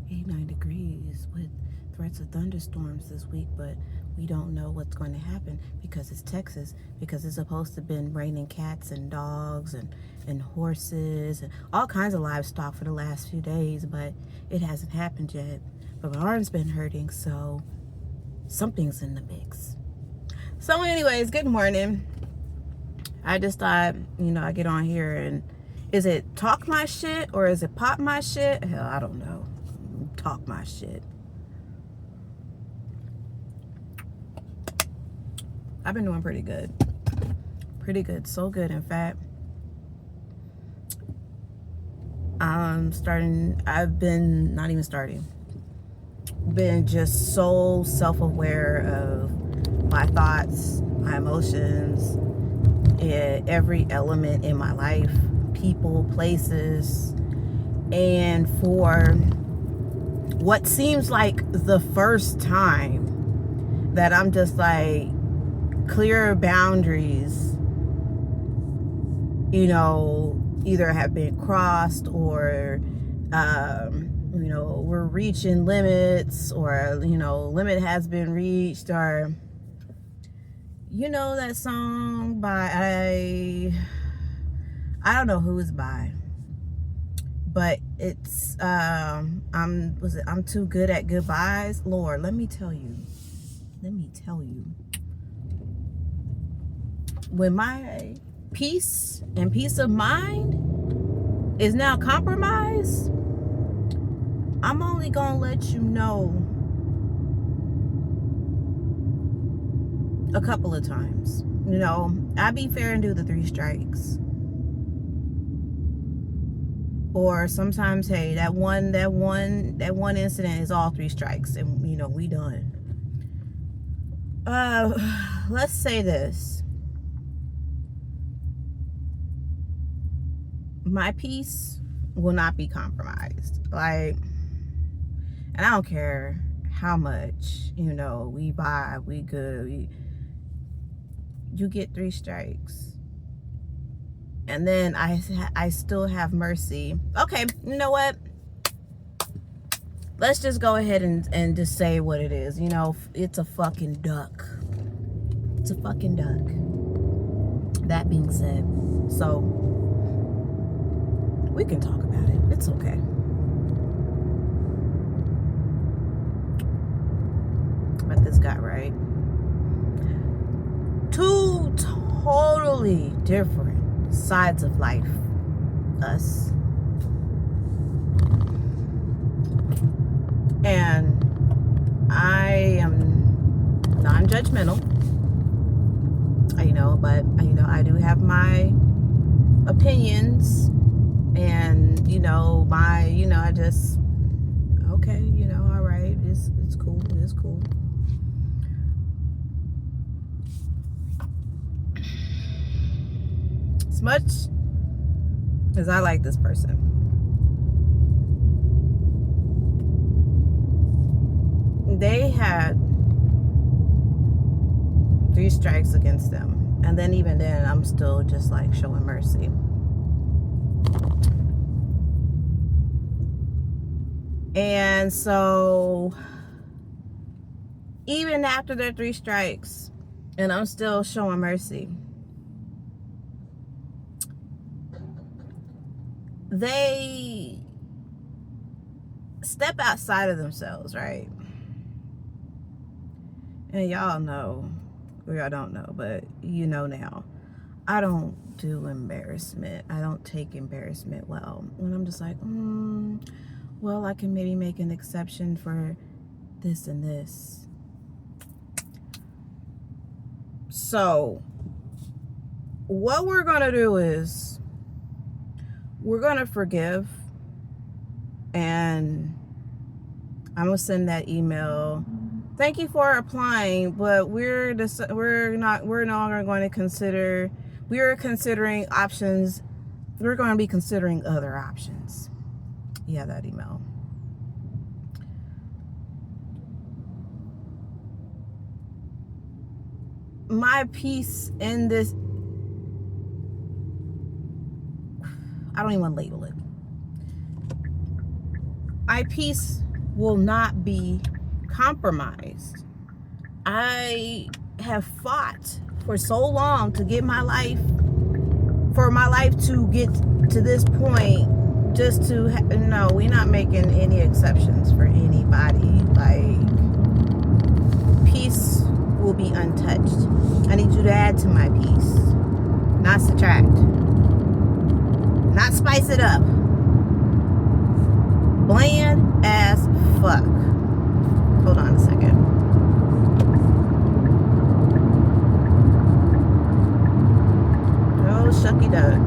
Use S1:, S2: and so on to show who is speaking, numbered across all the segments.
S1: 89 degrees with threats of thunderstorms this week, but we don't know what's going to happen because it's Texas, because it's supposed to have been raining cats and dogs and horses and all kinds of livestock for the last few days, but it hasn't happened yet. But my arm's been hurting, so something's in the mix. So anyways, good morning. I just thought, I get on here and is it talk my shit or is it pop my shit? Hell, I don't know. Talk my shit. I've been doing pretty good. Pretty good. So good, in fact. I've been not even starting. Been just so self-aware of my thoughts, my emotions, every element in my life, people, places, and for what seems like the first time that I'm just like clear boundaries, either have been crossed or we're reaching limits, or limit has been reached, or that song by I don't know who it's by, but it's I'm too good at goodbyes. Lord, let me tell you, when my peace and peace of mind is now compromised, I'm only gonna let you know a couple of times. I be fair and do the 3 strikes. Or sometimes, hey, that one incident is all 3 strikes, and we done. Let's say this. My peace will not be compromised. And I don't care how much, we vibe, we good. You get 3 strikes. And then I still have mercy. Okay, you know what? Let's just go ahead and just say what it is. It's a fucking duck. It's a fucking duck. That being said, so we can talk about it. It's okay. But this guy, right? 2 totally different sides of life. Us. And I am non-judgmental. But I do have my opinions, and I just, okay, all right, it's cool, it's cool. As much as I like this person, they had 3 strikes against them. And then even then, I'm still just like showing mercy. And so even after their 3 strikes, and I'm still showing mercy, they step outside of themselves, right? And y'all know, or y'all don't know, but now, I don't do embarrassment. I don't take embarrassment well. When I'm just like, well, I can maybe make an exception for this and this. So what we're gonna do is we're gonna forgive, and I'm gonna send that email. Thank you for applying, but we're no longer going to consider. We're considering options. We're going to be considering other options. Yeah, that email. My piece in this, I don't even want to label it. My piece will not be compromised. I have fought for so long to get my life, for my life to get to this point, just to no, we're not making any exceptions for anybody. Like, peace will be untouched. I need you to add to my peace, not subtract, not spice it up. Bland as fuck. Hold on a second. Oh, shucky duck.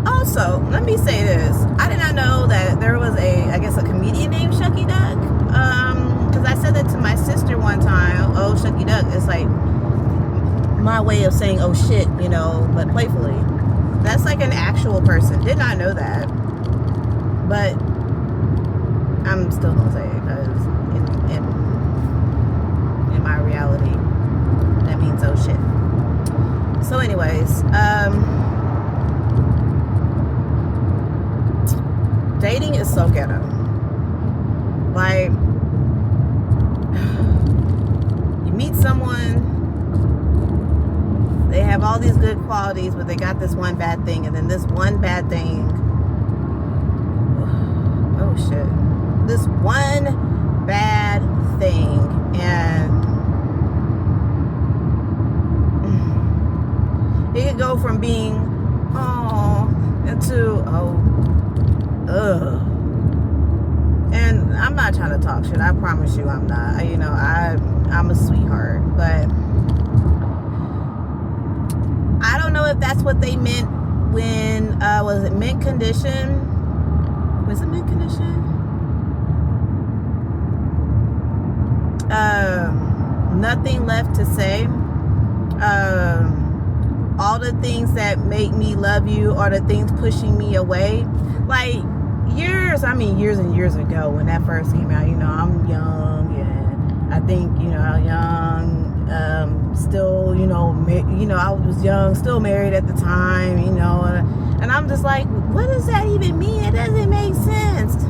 S1: Also, let me say this. I did not know that there was a comedian named Shucky Duck. Because I said that to my sister one time. Oh, Shucky Duck. It's like my way of saying, oh shit, but playfully. That's like an actual person. Did not know that. But I'm still gonna say it because in my reality, that means oh shit. So anyways, dating is so ghetto. Like, you meet someone, they have all these good qualities, but they got this one bad thing, and then this one bad thing, oh shit, this one bad thing, and it could go from being into ugh. And I'm not trying to talk shit. I promise you I'm not. I'm a sweetheart. But I don't know if that's what they meant when, was it mint condition? Was it mint condition? Nothing left to say. All the things that make me love you are the things pushing me away. Like, years and years ago when that first came out, I'm young, and I think, young, still, I was young, still married at the time, and I'm just like, what does that even mean? It doesn't make sense.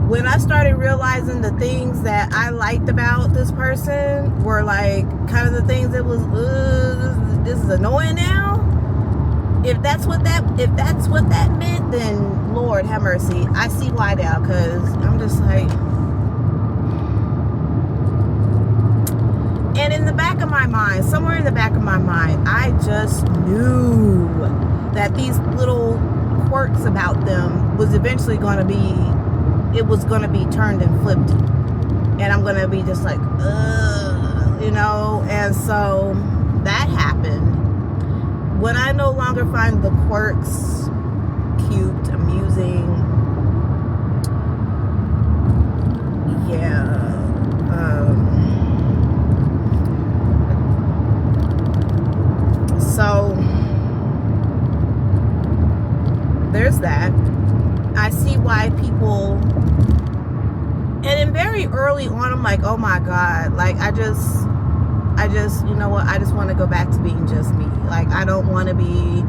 S1: When I started realizing the things that I liked about this person were like kind of the things that was, this is annoying now. If that's what that meant, then Lord have mercy. I see why now, because I'm just like, and in the back of my mind, somewhere in the back of my mind, I just knew that these little quirks about them was eventually going to be, it was going to be turned and flipped, and I'm going to be just like, and so that happened. When I no longer find the quirks cute, amusing, yeah, so there's that. I see why people, and then very early on, I'm like, oh my God, like I just, you know what, I just want to go back to being just me. Like, I don't want to be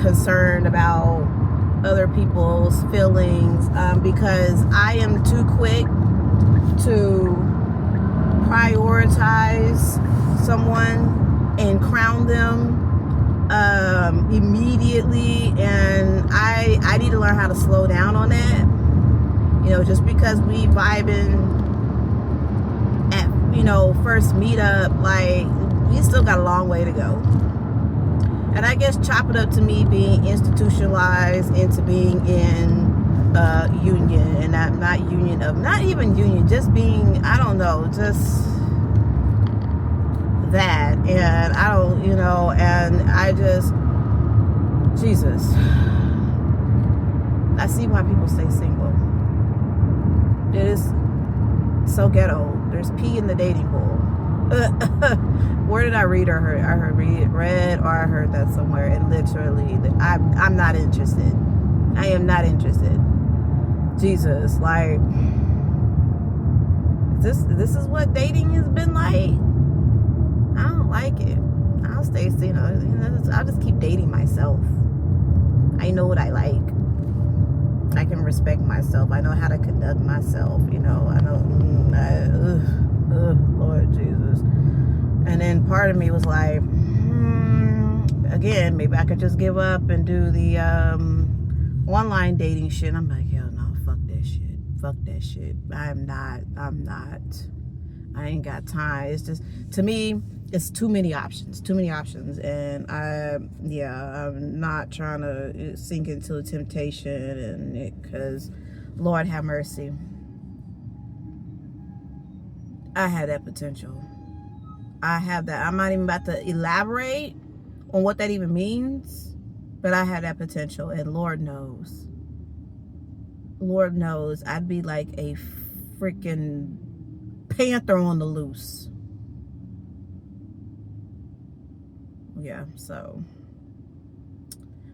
S1: concerned about other people's feelings, because I am too quick to prioritize someone and crown them immediately, and I need to learn how to slow down on that. Just because we vibing at first meetup, like, we still got a long way to go. And I guess chop it up to me being institutionalized into being in union, and not even union, just being, I don't know, just that. And I don't, and I just, Jesus, I see why people stay single. It is so ghetto. There's pee in the dating pool. Where did I read or heard? I read or I heard that somewhere, and literally, I'm not interested. I am not interested. Jesus, like, this is what dating has been like. like it, I'll stay, I'll just keep dating myself. I know what I like. I can respect myself. I know how to conduct myself. I know, Lord Jesus. And then part of me was like, again, maybe I could just give up and do the online dating shit. I'm like, hell no, fuck that shit. Fuck that shit. I'm not. I ain't got time. It's just, to me, it's too many options. And I'm not trying to sink into the temptation, and because Lord have mercy, I had that potential. I have that. I'm not even about to elaborate on what that even means, but I had that potential, and Lord knows, I'd be like a freaking panther on the loose. Yeah, so,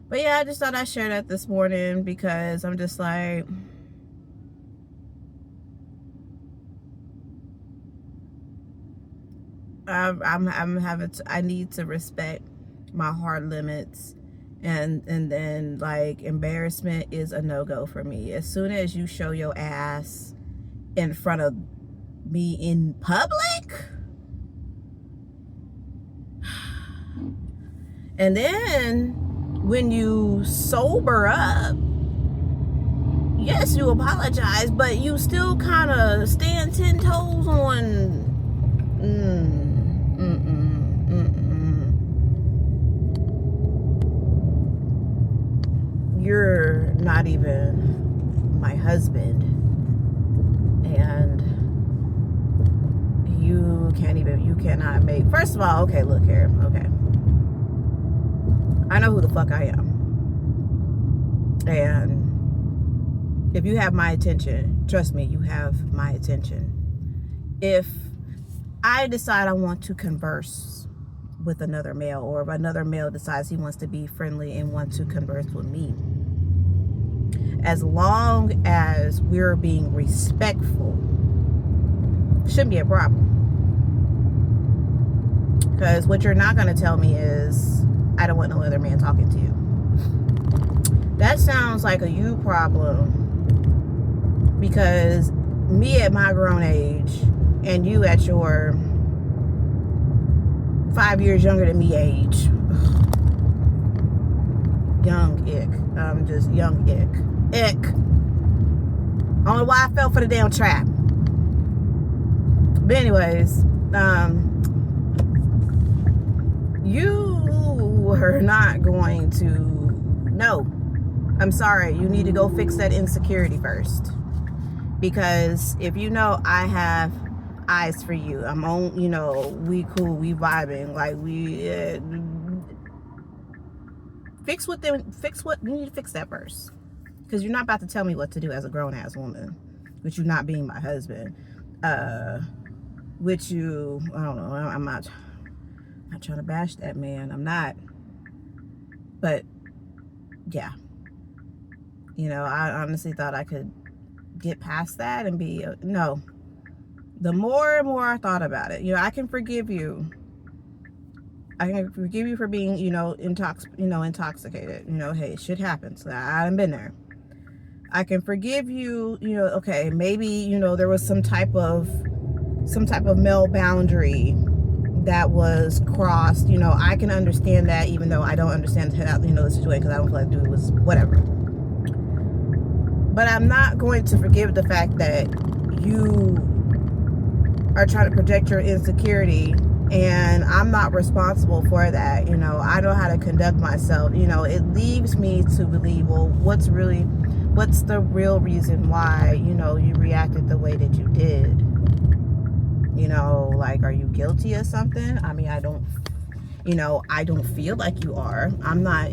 S1: but yeah, I just thought I'd share that this morning, because I'm just like, I need to respect my hard limits, and then, like, embarrassment is a no-go for me. As soon as you show your ass in front of me in public, and then when you sober up, yes, you apologize, but you still kind of stand 10 toes on. You're not even my husband, and you cannot make, first of all, okay, look here, okay, I know who the fuck I am, and if you have my attention, trust me, you have my attention. If I decide I want to converse with another male, or if another male decides he wants to be friendly and wants to converse with me, as long as we're being respectful, shouldn't be a problem. Because what you're not going to tell me is, I don't want no other man talking to you. That sounds like a you problem, because me at my grown age and you at your 5 years younger than me age, young ick. Just young ick. I don't know why I fell for the damn trap. But anyways, you are not going to, no, I'm sorry, you need to go fix that insecurity first. Because if you know I have eyes for you, I'm on, we cool, we vibing, like we you need to fix that first. Because you're not about to tell me what to do as a grown-ass woman, with you not being my husband, with you, I don't know, I'm not trying to bash that man, I'm not, but yeah, I honestly thought I could get past that and be, no, the more and more I thought about it, I can forgive you. I can forgive you for being, intoxicated. Hey, shit happens. I've been there. I can forgive you, okay, maybe, there was some type of male boundary that was crossed. I can understand that, even though I don't understand, the situation, because I don't feel like dude was whatever. But I'm not going to forgive the fact that you are trying to project your insecurity, and I'm not responsible for that. I know how to conduct myself. It leaves me to believe, well, what's the real reason why, you reacted the way that you did? Like, are you guilty of something? I mean, I don't feel like you are. I'm not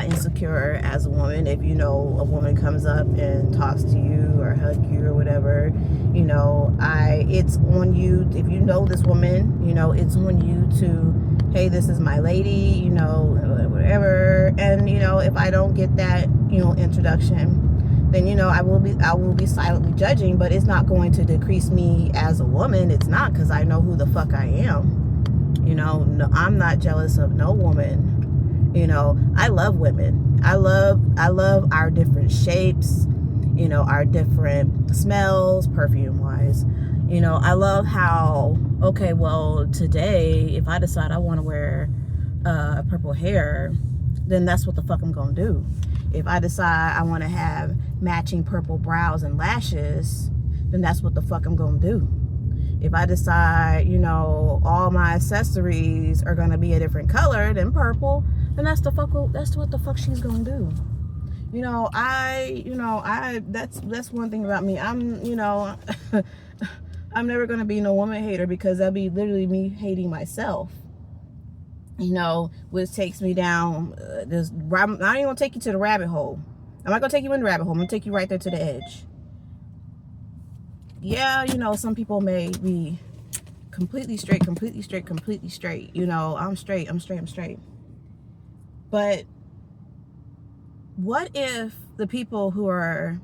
S1: insecure as a woman. If, a woman comes up and talks to you or hug you or whatever, it's on you. If you know this woman, it's on you to, hey, this is my lady, whatever. And, if I don't get that, introduction, then, I will be silently judging, but it's not going to decrease me as a woman. It's not, because I know who the fuck I am. You know, no, I'm not jealous of no woman. You know, I love women. I love our different shapes, you know, our different smells, perfume wise. You know, I love how, okay, well, today, if I decide I want to wear purple hair, then that's what the fuck I'm gonna do. If I decide I want to have matching purple brows and lashes, then that's what the fuck I'm gonna do. If I decide, you know, all my accessories are gonna be a different color than purple, then that's what the fuck she's gonna do. You know, that's one thing about me. I'm, you know, I'm never gonna be no woman hater, because that'd be literally me hating myself. You know, which takes me down this. I'm not even gonna take you to the rabbit hole. I'm not gonna take you in the rabbit hole. I'm gonna take you right there to the edge. Yeah, you know, some people may be completely straight. You know, I'm straight. But what if the people who are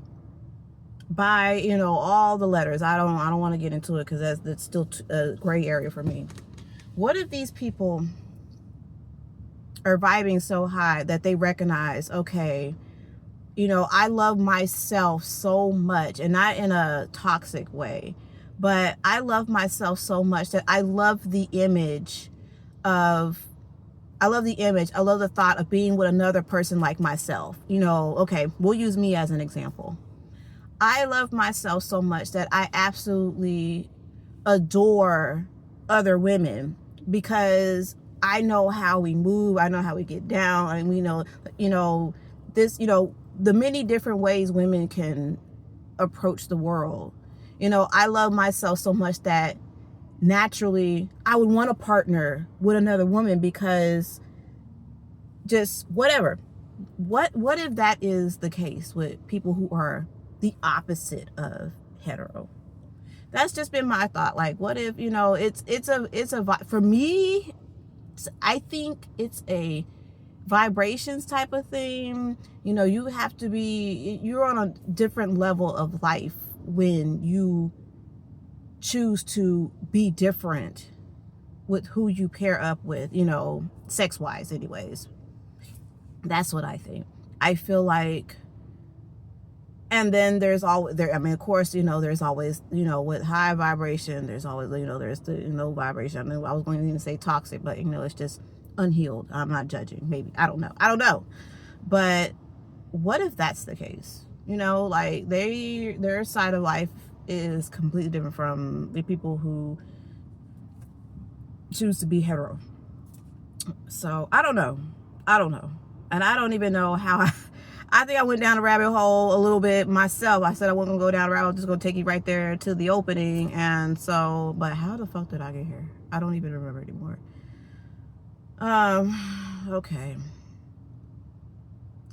S1: by, you know, all the letters, I don't want to get into it, because that's still a gray area for me. What if these people are vibing so high that they recognize, okay, you know, I love myself so much, and not in a toxic way, but I love myself so much that I love the image. I love the thought of being with another person like myself. You know, okay, we'll use me as an example. I love myself so much that I absolutely adore other women, because I know how we move, I know how we get down, and we know, this, the many different ways women can approach the world. You know, I love myself so much that naturally I would want to partner with another woman, because just whatever. What if that is the case with people who are the opposite of hetero? That's just been my thought. Like, what if, for me, I think it's a vibrations type of thing. You know, you're on a different level of life when you choose to be different with who you pair up with, sex wise anyways. That's what I think. I feel like, and then there's always there. I mean, of course, there's always, with high vibration, there's always, there's the, vibration. I mean, I was going to even say toxic, but it's just unhealed. I'm not judging. Maybe I don't know. But what if that's the case? Like their side of life is completely different from the people who choose to be hetero. So I don't know, and I don't even know how. I think I went down a rabbit hole a little bit myself. I said I wasn't gonna go down a rabbit hole, just gonna take you right there to the opening. And so, but how the fuck did I get here? I don't even remember anymore. Okay.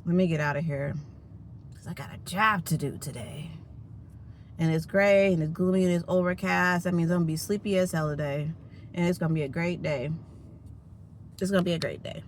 S1: Let me get out of here, because I got a job to do today. And it's gray, and it's gloomy, and it's overcast. That means I'm gonna be sleepy as hell today. And it's gonna be a great day. It's gonna be a great day.